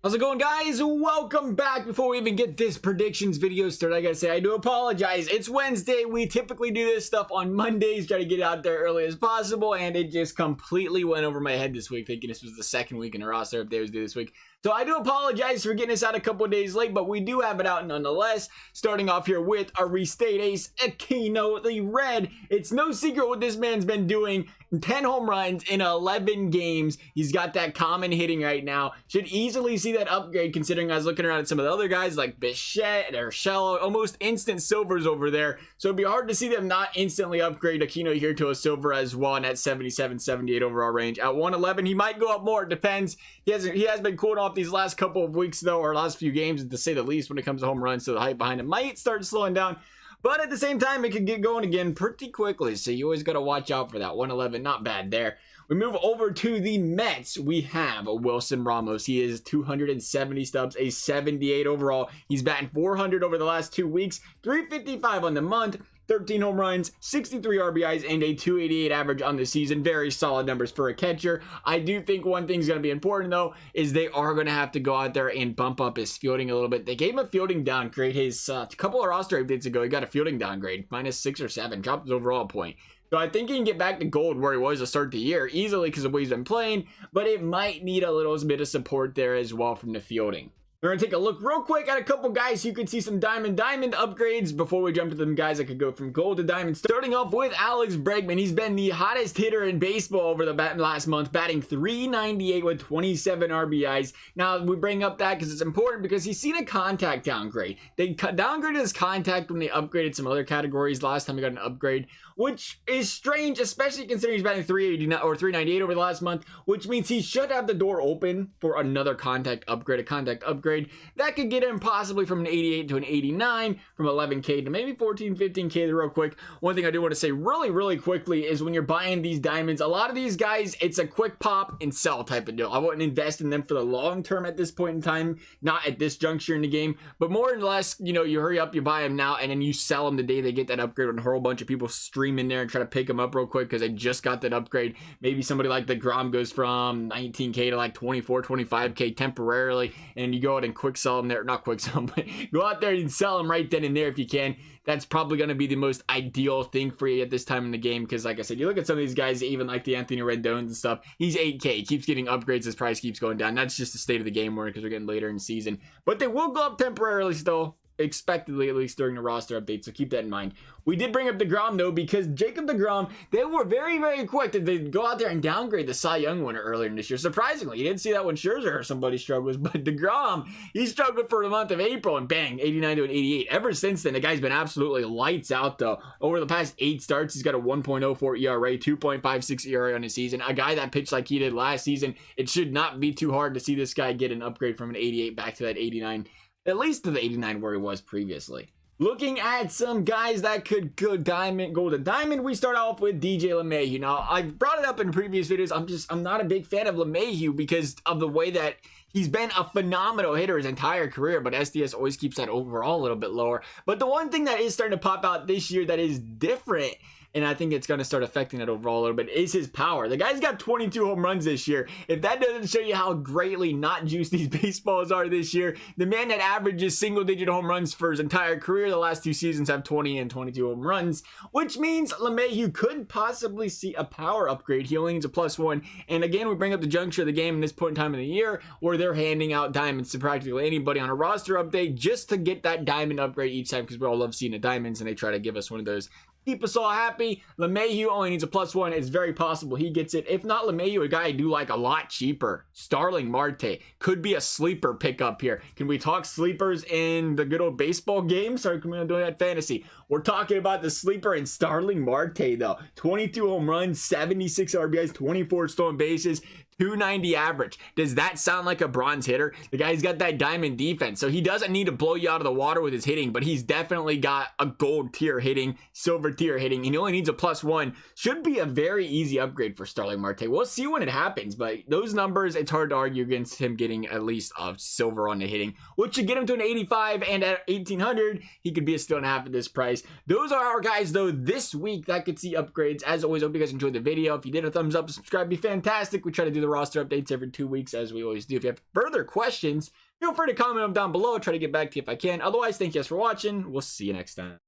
How's it going, guys? Welcome back. Before we even get this predictions video started, I gotta say I do apologize. It's Wednesday. We typically do this stuff on Mondays, try to get it out there early as possible, and it just completely went over my head this week, thinking this was the second week in a roster update was due this week. So I do apologize for getting this out a couple of days late, but we do have it out nonetheless. Starting off here with our restate ace, Aquino, the red. It's no secret what this man's been doing. 10 home runs in 11 games. He's got that common hitting right now. Should easily see that upgrade, considering I was looking around at some of the other guys like Bichette or Urshela, almost instant silvers over there. So it'd be hard to see them not instantly upgrade Aquino here to a silver as well in that 77, 78 overall range. At 111, he might go up more. It depends. He has been cooling off these last couple of weeks though, or last few games to say the least when it comes to home runs. So the hype behind him might start slowing down. But at the same time, it could get going again pretty quickly. So you always got to watch out for that. 111, not bad there. We move over to the Mets. We have Wilson Ramos. He is 270 stubs, a 78 overall. He's batting 400 over the last 2 weeks, 355 on the month. 13 home runs, 63 RBIs, and a 288 average on the season. Very solid numbers for a catcher. I do think one thing's going to be important, though, is they are going to have to go out there and bump up his fielding a little bit. They gave him a fielding downgrade. His couple of roster updates ago, he got a fielding downgrade, -6 or 7, dropped his overall point. So I think he can get back to gold where he was to start the year easily because of the way he's been playing, but it might need a little bit of support there as well from the fielding. We're going to take a look real quick at a couple guys so you can see some diamond upgrades before we jump to them guys that could go from gold to diamond. Starting off with Alex Bregman. He's been the hottest hitter in baseball over the last month, batting 398 with 27 RBIs. Now, we bring up that because it's important because he's seen a contact downgrade. They downgraded his contact when they upgraded some other categories last time he got an upgrade, which is strange, especially considering he's batting 389 or 398 over the last month, which means he should have the door open for another contact upgrade, that could get him possibly from an 88 to an 89, from 11K to maybe 14, 15K real quick. One thing I do want to say really quickly is when you're buying these diamonds, a lot of these guys, it's a quick pop and sell type of deal. I wouldn't invest in them for the long term at this point in time, not at this juncture in the game, but more or less, you know, you hurry up, you buy them now, and then you sell them the day they get that upgrade when a whole bunch of people stream in there and try to pick them up real quick because they just got that upgrade. Maybe somebody like the Grom goes from 19K to like 24, 25K temporarily, and you go out and quick sell them there, not quick sell them, but go out there and sell them right then and there if you can. That's probably going to be the most ideal thing for you at this time in the game because, like I said, you look at some of these guys, even like the Anthony Rendones and stuff, he's 8K, he keeps getting upgrades, his price keeps going down. That's just the state of the game because we're getting later in the season, but they will go up temporarily still, expectedly, at least during the roster update, so keep that in mind. We did bring up DeGrom though because Jacob DeGrom, they were very quick that they go out there and downgrade the Cy Young winner earlier in this year. Surprisingly, you didn't see that when Scherzer or somebody struggles, but DeGrom, he struggled for the month of April and bang, 89 to an 88. Ever since then, the guy's been absolutely lights out though. Over the past 8 starts, he's got a 1.04 ERA, 2.56 ERA on his season. A guy that pitched like he did last season, it should not be too hard to see this guy get an upgrade from an 88 back to that 89. At least to the 89 where he was previously. Looking at some guys that could go to diamond, we start off with DJ Lemay. You know, I've brought it up in previous videos. I'm not a big fan of LeMahieu because of the way that he's been a phenomenal hitter his entire career, but SDS always keeps that overall a little bit lower. But the one thing that is starting to pop out this year that is different, and I think it's going to start affecting that overall a little bit, is his power. The guy's got 22 home runs this year. If that doesn't show you how greatly not juiced these baseballs are this year, the man that averages single-digit home runs for his entire career, the last 2 seasons have 20 and 22 home runs, which means LeMahieu could possibly see a power upgrade. He only needs a +1. And again, we bring up the juncture of the game in this point in time of the year where they're handing out diamonds to practically anybody on a roster update just to get that diamond upgrade each time because we all love seeing the diamonds and they try to give us one of those. Keep us all happy. LeMahieu only needs a +1. It's very possible he gets it. If not LeMahieu, a guy I do like a lot cheaper, Starling Marte, could be a sleeper pickup here. Can we talk sleepers in the good old baseball game? Sorry, can we not do that fantasy? We're talking about the sleeper in Starling Marte though. 22 home runs, 76 RBIs, 24 stolen bases, 290 average. Does that sound like a bronze hitter? The guy's got that diamond defense, so he doesn't need to blow you out of the water with his hitting, but he's definitely got a gold tier hitting, silver tier hitting, and he only needs a +1. Should be a very easy upgrade for Starling Marte. We'll see when it happens, but those numbers, it's hard to argue against him getting at least a silver on the hitting, which should get him to an 85, and at 1800, he could be a steal and a half at this price. Those are our guys, though, this week that could see upgrades. As always, hope you guys enjoyed the video. If you did, a thumbs up, subscribe, be fantastic. We try to do the roster updates every 2 weeks, as we always do. If you have further questions, feel free to comment them down below. I'll try to get back to you if I can. Otherwise, thank you guys for watching. We'll see you next time.